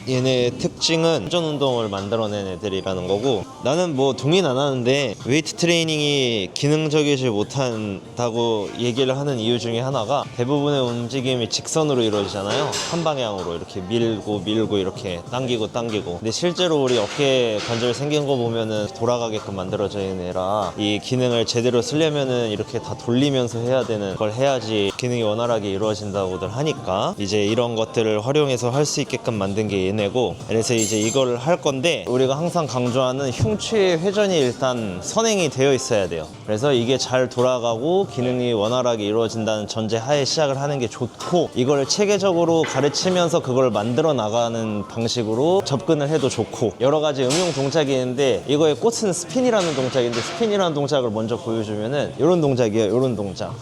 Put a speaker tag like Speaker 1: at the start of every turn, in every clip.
Speaker 1: 얘네 특징은 회전 운동을 만들어낸 애들이라는 거고, 나는 뭐 동의는 안 하는데 웨이트 트레이닝이 기능적이지 못한다고 얘기를 하는 이유 중에 하나가 대부분의 움직임이 직선으로 이루어지잖아요. 한 방향으로 이렇게 밀고 밀고 이렇게 당기고 당기고. 근데 실제로 우리 어깨 관절 생긴 거 보면은 돌아가게끔 만들어져 있는 애라 이 기능을 제대로 쓰려면은 이렇게 다 돌리면서 해야 되는 걸 해야지 기능이 원활하게 이루어진다고들 하니까 이제 이런 것들을 활용해서 할 수 있게끔 만든 게 얘네고, 그래서 이제 이걸 할 건데 우리가 항상 강조하는 흉추의 회전이 일단 선행이 되어 있어야 돼요. 그래서 이게 잘 돌아가고 기능이 원활하게 이루어진다는 전제 하에 시작을 하는 게 좋고, 이걸 체계적으로 가르치면서 그걸 만들어 나가는 방식으로 접근을 해도 좋고, 여러 가지 응용 동작이 있는데 이거의 꽃은 스핀이라는 동작인데, 스핀이라는 동작을 먼저 보여주면은 이런 동작이에요. 이런 동작.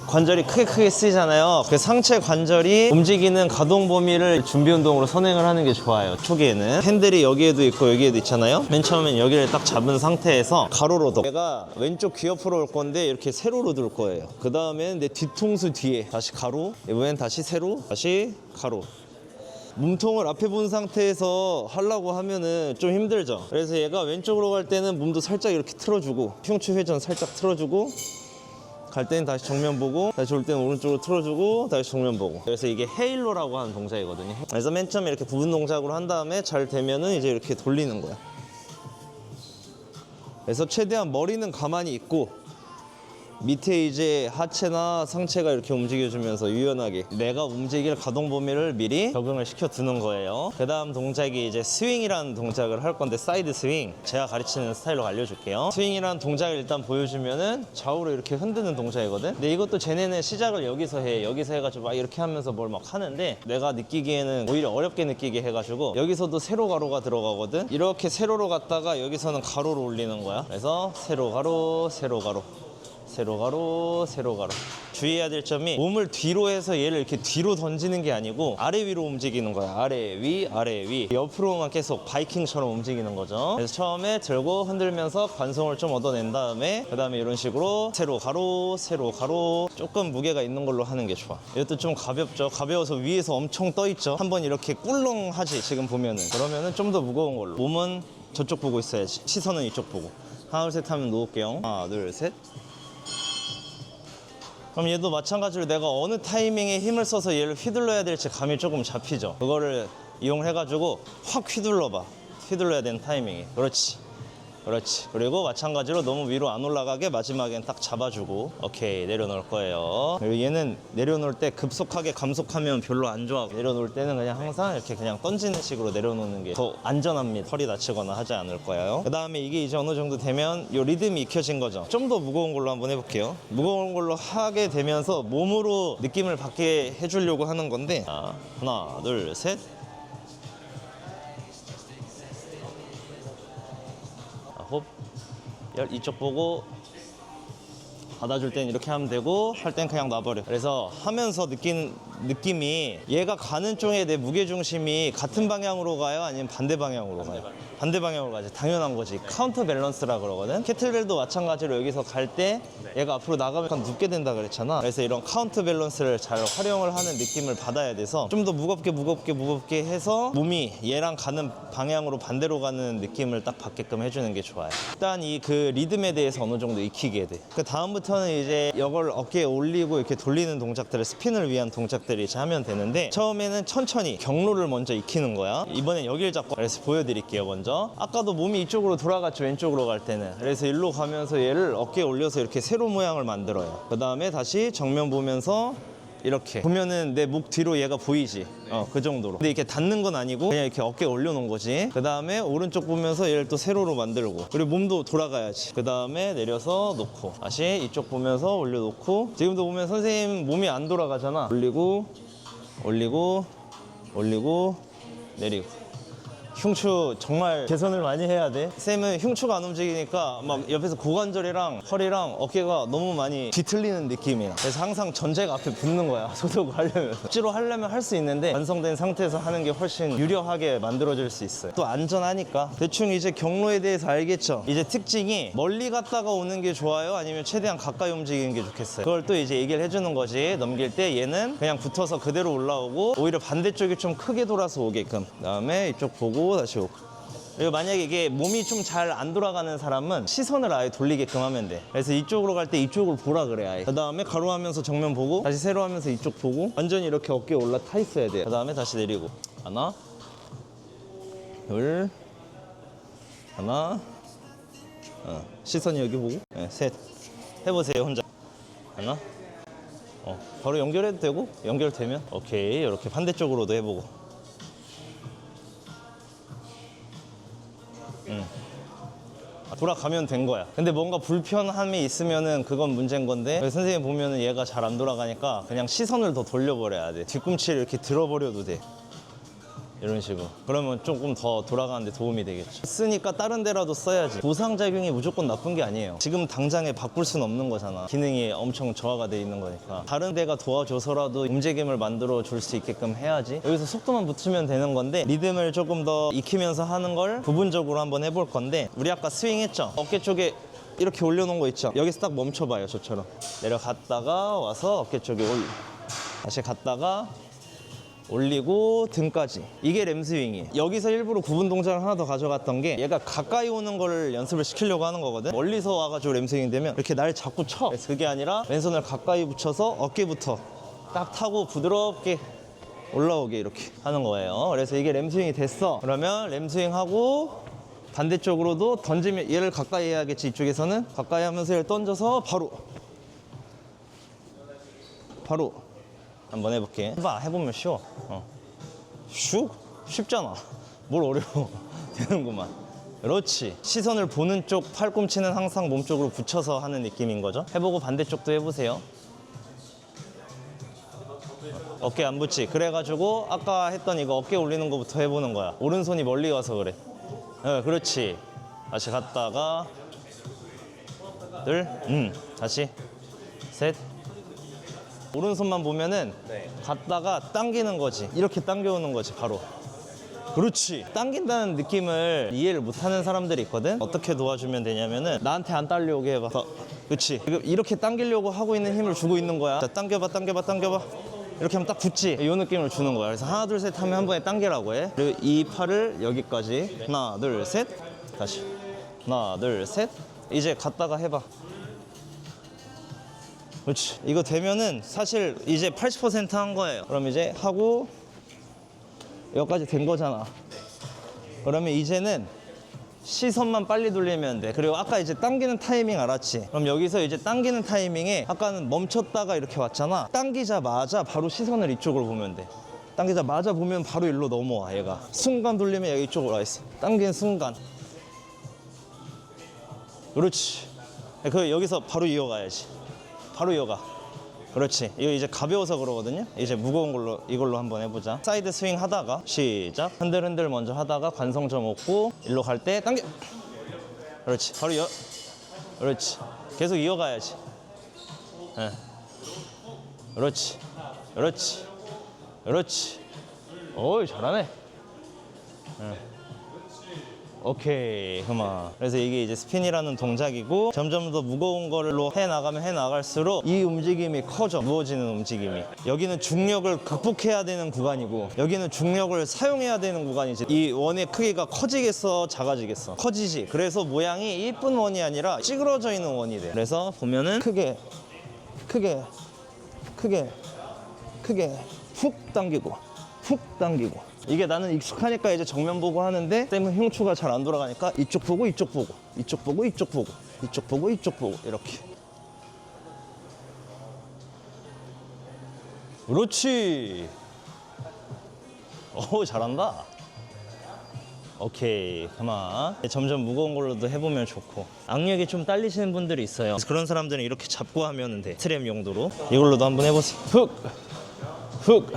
Speaker 1: 관절이 크게 쓰이잖아요. 그 상체 관절이 움직이는 가동 범위를 준비 운동으로 선행을 하는 게 좋아요. 초기에는 핸들이 여기에도 있고 여기에도 있잖아요. 맨 처음엔 여기를 딱 잡은 상태에서 가로로 둬. 얘가 왼쪽 귀 옆으로 올 건데 이렇게 세로로 둘 거예요. 그 다음엔 내 뒤통수 뒤에 다시 가로, 이번엔 다시 세로, 다시 가로. 몸통을 앞에 본 상태에서 하려고 하면은 좀 힘들죠. 그래서 얘가 왼쪽으로 갈 때는 몸도 살짝 이렇게 틀어주고, 흉추 회전 살짝 틀어주고, 갈 때는 다시 정면 보고, 다시 올 때는 오른쪽으로 틀어주고, 다시 정면 보고. 그래서 이게 헤일로라고 하는 동작이거든요. 그래서 맨 처음에 이렇게 부분 동작으로 한 다음에 잘 되면은 이제 이렇게 돌리는 거야. 그래서 최대한 머리는 가만히 있고 밑에 이제 하체나 상체가 이렇게 움직여주면서 유연하게 내가 움직일 가동 범위를 미리 적응을 시켜 두는 거예요. 그 다음 동작이 이제 스윙이라는 동작을 할 건데, 사이드 스윙 제가 가르치는 스타일로 알려줄게요. 스윙이라는 동작을 일단 보여주면은 좌우로 이렇게 흔드는 동작이거든. 근데 이것도 쟤네는 시작을 여기서 해. 여기서 해가지고 막 이렇게 하면서 뭘 막 하는데, 내가 느끼기에는 오히려 어렵게 느끼게 해가지고 여기서도 세로 가로가 들어가거든. 이렇게 세로로 갔다가 여기서는 가로로 올리는 거야. 그래서 세로 가로 세로 가로 세로 가로 세로 가로. 주의해야 될 점이, 몸을 뒤로 해서 얘를 이렇게 뒤로 던지는 게 아니고 아래 위로 움직이는 거야. 아래 위 아래 위, 옆으로만 계속 바이킹처럼 움직이는 거죠. 그래서 처음에 들고 흔들면서 관성을 좀 얻어낸 다음에 그 다음에 이런 식으로 세로 가로 세로 가로. 조금 무게가 있는 걸로 하는 게 좋아. 이것도 좀 가볍죠. 가벼워서 위에서 엄청 떠 있죠. 한번 이렇게 꿀렁하지 지금 보면은. 그러면은 좀 더 무거운 걸로. 몸은 저쪽 보고 있어야지, 시선은 이쪽 보고. 하나 둘 셋 하면 놓을게요. 하나 둘 셋. 그럼 얘도 마찬가지로 내가 어느 타이밍에 힘을 써서 얘를 휘둘러야 될지 감이 조금 잡히죠. 그거를 이용해가지고 확 휘둘러봐. 휘둘러야 되는 타이밍에. 그렇지. 그렇지. 그리고 마찬가지로 너무 위로 안 올라가게 마지막엔 딱 잡아주고. 오케이, 내려놓을 거예요. 그리고 얘는 내려놓을 때 급속하게 감속하면 별로 안 좋아. 내려놓을 때는 그냥 항상 이렇게 그냥 던지는 식으로 내려놓는 게 더 안전합니다. 허리 다치거나 하지 않을 거예요. 그 다음에 이게 이제 어느 정도 되면 이 리듬이 익혀진 거죠. 좀 더 무거운 걸로 한번 해볼게요. 무거운 걸로 하게 되면서 몸으로 느낌을 받게 해주려고 하는 건데, 자, 하나 둘 셋. 홉. 이쪽 보고 받아줄 땐 이렇게 하면 되고, 할 땐 그냥 놔버려. 그래서 하면서 느낀 느낌이, 얘가 가는 쪽에 내 무게중심이 같은 방향으로 가요? 아니면 반대 방향으로 가요? 반대 방향으로 가지. 당연한 거지. 카운터 밸런스라 그러거든. 캐틀벨도 마찬가지로 여기서 갈 때 얘가 앞으로 나가면 약간 눕게 된다 그랬잖아. 그래서 이런 카운터 밸런스를 잘 활용을 하는 느낌을 받아야 돼서 좀 더 무겁게 해서 몸이 얘랑 가는 방향으로 반대로 가는 느낌을 딱 받게끔 해주는 게 좋아요. 일단 이 그 리듬에 대해서 어느 정도 익히게 돼. 그 다음부터는 이제 이걸 어깨에 올리고 이렇게 돌리는 동작들을, 스핀을 위한 동작들을 이제 하면 되는데, 처음에는 천천히 경로를 먼저 익히는 거야. 이번엔 여길 잡고. 그래서 보여드릴게요. 먼저 아까도 몸이 이쪽으로 돌아갔죠, 왼쪽으로 갈 때는. 그래서 일로 가면서 얘를 어깨에 올려서 이렇게 세로 모양을 만들어요. 그 다음에 다시 정면 보면서 이렇게 보면은 내 목 뒤로 얘가 보이지. 그 정도로. 근데 이렇게 닿는 건 아니고 그냥 이렇게 어깨에 올려놓은 거지. 그 다음에 오른쪽 보면서 얘를 또 세로로 만들고, 그리고 몸도 돌아가야지. 그 다음에 내려서 놓고, 다시 이쪽 보면서 올려놓고. 지금도 보면 선생님 몸이 안 돌아가잖아. 올리고 올리고 올리고 내리고. 흉추 정말 개선을 많이 해야 돼. 쌤은 흉추가 안 움직이니까 막 옆에서 고관절이랑 허리랑 어깨가 너무 많이 뒤틀리는 느낌이야. 그래서 항상 전제가 앞에 붙는 거야. 소독을 하려면. 억지로 하려면 할 수 있는데 완성된 상태에서 하는 게 훨씬 유려하게 만들어질 수 있어요. 또 안전하니까. 대충 이제 경로에 대해서 알겠죠? 이제 특징이 멀리 갔다가 오는 게 좋아요? 아니면 최대한 가까이 움직이는 게 좋겠어요? 그걸 또 이제 얘기를 해주는 거지. 넘길 때 얘는 그냥 붙어서 그대로 올라오고 오히려 반대쪽이 좀 크게 돌아서 오게끔. 그다음에 이쪽 보고 다시 오고. 그리고 만약에 이게 몸이 좀 잘 안 돌아가는 사람은 시선을 아예 돌리게끔 하면 돼. 그래서 이쪽으로 갈 때 이쪽을 보라 그래 아예. 그 다음에 가로 하면서 정면 보고 다시 세로 하면서 이쪽 보고 완전히 이렇게 어깨에 올라타 있어야 돼. 그 다음에 다시 내리고 하나 둘 하나 시선이 여기 보고 네, 셋 해보세요 혼자 하나 바로 연결해도 되고 연결되면 오케이 이렇게 반대쪽으로도 해보고 돌아가면 된 거야. 근데 뭔가 불편함이 있으면은 그건 문제인 건데 선생님 보면은 얘가 잘 안 돌아가니까 그냥 시선을 더 돌려버려야 돼. 뒤꿈치를 이렇게 들어버려도 돼. 이런 식으로. 그러면 조금 더 돌아가는데 도움이 되겠죠. 쓰니까 다른 데라도 써야지. 보상작용이 무조건 나쁜 게 아니에요. 지금 당장에 바꿀 수는 없는 거잖아. 기능이 엄청 저하가 돼 있는 거니까. 다른 데가 도와줘서라도 움직임을 만들어 줄 수 있게끔 해야지. 여기서 속도만 붙이면 되는 건데 리듬을 조금 더 익히면서 하는 걸 부분적으로 한번 해볼 건데 우리 아까 스윙 했죠? 어깨 쪽에 이렇게 올려놓은 거 있죠? 여기서 딱 멈춰봐요. 저처럼. 내려갔다가 와서 어깨 쪽에 올려. 다시 갔다가 올리고 등까지. 이게 램스윙이에요. 여기서 일부러 구분 동작을 하나 더 가져갔던 게 얘가 가까이 오는 걸 연습을 시키려고 하는 거거든. 멀리서 와가지고 램스윙 되면 이렇게 날 자꾸 쳐. 그래서 그게 아니라 왼손을 가까이 붙여서 어깨부터 딱 타고 부드럽게 올라오게 이렇게 하는 거예요. 그래서 이게 램스윙이 됐어. 그러면 램스윙 하고 반대쪽으로도 던지면 얘를 가까이 해야겠지. 이쪽에서는 가까이 하면서 얘를 던져서 바로 한번 해볼게. 해봐. 해보면 쉬워. 쉽잖아. 뭘 어려워. 되는구만. 그렇지. 시선을 보는 쪽 팔꿈치는 항상 몸쪽으로 붙여서 하는 느낌인 거죠. 해보고 반대쪽도 해보세요. 어깨 안 붙지. 그래가지고 아까 했던 이거 어깨 올리는 거부터 해보는 거야. 오른손이 멀리 가서 그래. 그렇지. 다시 갔다가 둘, 다시 셋. 오른손만 보면은 갔다가 당기는 거지. 이렇게 당겨오는 거지 바로. 그렇지. 당긴다는 느낌을 이해를 못하는 사람들이 있거든. 어떻게 도와주면 되냐면은 나한테 안 딸려오게 해봐. 그렇지. 이렇게 당기려고 하고 있는 힘을 주고 있는 거야. 자, 당겨봐. 이렇게 하면 딱 붙지. 이 느낌을 주는 거야. 그래서 하나 둘 셋 하면 한 번에 당기라고 해. 그리고 이 팔을 여기까지 하나 둘 셋 다시 하나 둘 셋. 이제 갔다가 해봐. 그렇지. 이거 되면은 사실 이제 80% 한 거예요. 그럼 이제 하고 여기까지 된 거잖아. 그러면 이제는 시선만 빨리 돌리면 돼. 그리고 아까 이제 당기는 타이밍 알았지? 그럼 여기서 이제 당기는 타이밍에 아까는 멈췄다가 이렇게 왔잖아. 당기자마자 바로 시선을 이쪽으로 보면 돼. 당기자마자 보면 바로 일로 넘어와 얘가. 순간 돌리면 여기 이쪽으로 와 있어. 당긴 순간. 그렇지. 그 여기서 바로 이어가야지. 바로 이어가. 그렇지. 이거 이제 가벼워서 그러거든요. 이제 무거운 걸로 이걸로 한번 해보자. 사이드 스윙 하다가 시작. 흔들흔들 먼저 하다가 관성점 얻고 일로 갈 때 당겨. 그렇지. 바로 그렇지. 계속 이어가야지. 그렇지. 어이 잘하네. 오케이. 그만. 그래서 이게 이제 스핀이라는 동작이고 점점 더 무거운 걸로 해나가면 해나갈수록 이 움직임이 커져. 무거워지는 움직임이. 여기는 중력을 극복해야 되는 구간이고 여기는 중력을 사용해야 되는 구간이지. 이 원의 크기가 커지겠어 작아지겠어? 커지지. 그래서 모양이 이쁜 원이 아니라 찌그러져 있는 원이 돼. 그래서 보면은 크게 훅 당기고 이게 나는 익숙하니까 이제 정면 보고 하는데 쌤은 흉추가 잘 안 돌아가니까 이쪽 보고 이쪽 보고 이렇게. 그렇지. 오 잘한다. 오케이. 그만. 점점 무거운 걸로도 해보면 좋고 악력이 좀 딸리시는 분들이 있어요. 그래서 그런 사람들은 이렇게 잡고 하면 돼. 트램 용도로. 이걸로도 한번 해보세요. 훅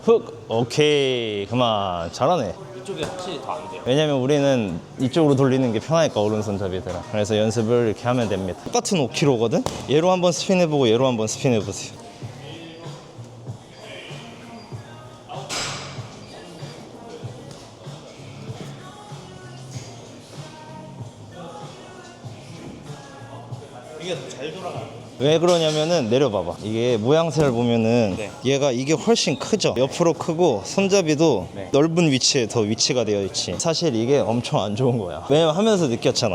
Speaker 2: 훅. 오케이. 그만. 잘하네.
Speaker 3: 이쪽이 확실히 더 안 돼요.
Speaker 2: 왜냐면 우리는 이쪽으로 돌리는 게 편하니까 오른손잡이들은. 그래서 연습을 이렇게 하면 됩니다. 똑같은 5kg거든? 얘로 한번 스핀해보고 얘로 한번 스핀해보세요.
Speaker 1: 이게 더 잘 돌아가요.
Speaker 2: 왜 그러냐면은 내려봐봐. 이게 모양새를 보면은
Speaker 1: 네.
Speaker 2: 얘가 이게 훨씬 크죠. 옆으로 크고 손잡이도
Speaker 1: 네.
Speaker 2: 넓은 위치에 더 위치가 되어 있지. 사실 이게 엄청 안 좋은 거야. 왜냐면 하면서 느꼈잖아.